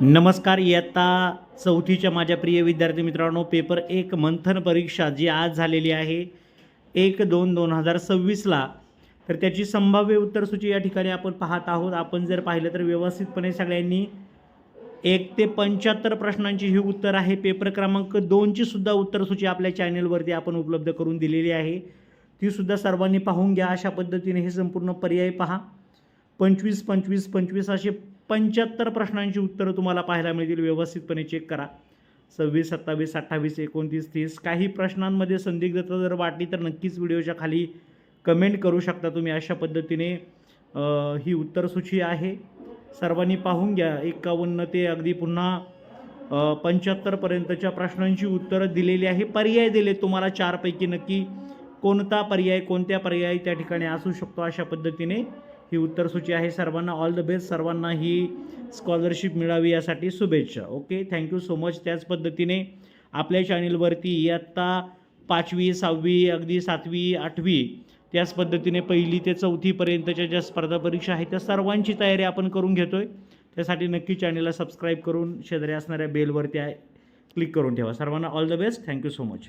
नमस्कार. इयत्ता चौथीच्या माझ्या प्रिय विद्यार्थी मित्रांनो, पेपर 1 मंथन परीक्षा जी आज झालेली आहे 1/2/2026ला, तर त्याची संभाव्य उत्तरसूची या ठिकाणी आपण पाहत आहोत. आपण जर पाहिलं तर व्यवस्थितपणे सगळ्यांनी 1 ते 75 प्रश्नांची ही उत्तर आहे. पेपर क्रमांक 2ची सुद्धा उत्तरसूची आपल्या चॅनलवरती आपण उपलब्ध करून दिलेली आहे. ती सुद्धा सर्वांनी पाहून घ्या. अशा पद्धतीने हे संपूर्ण पर्याय पहा. 25, 25, 25 असे 75 प्रश्नांची उत्तरं तुम्हाला पाहायला मिळतील. व्यवस्थितपणे चेक करा. 26, 27, 28, 29, 30 काही प्रश्नांमध्ये संदिग्धता जर वाटली तर नक्कीच व्हिडिओच्या खाली कमेंट करू शकता तुम्ही. अशा पद्धतीने ही उत्तरसूची आहे. सर्वांनी पाहून घ्या. 51 ते अगदी पुन्हा 75 पर्यंतच्या प्रश्नांची उत्तरं दिलेली आहे. पर्याय दिले तुम्हाला 4 पैकी नक्की कोणता पर्याय कोणत्या पर्याय त्या ठिकाणी असू शकतो. अशा पद्धतीने ही उत्तरसूची आहे. सर्वांना ऑल द बेस्ट. सर्वांना ही स्कॉलरशिप मिळावी यासाठी शुभेच्छा. Okay, thank you so much. त्याच पद्धतीने आपल्या चॅनलवरती इयत्ता 5वी 6वी अगदी 7वी 8वी त्याच पद्धतीने 1ली ते 4थीपर्यंतच्या ज्या स्पर्धा परीक्षा आहेत त्या सर्वांची तयारी आपण करून घेतो आहे. त्यासाठी नक्की चॅनलला सबस्क्राईब करून शेजारी असणाऱ्या बेलवरती क्लिक करून ठेवा. सर्वांना all the best. Thank you so much.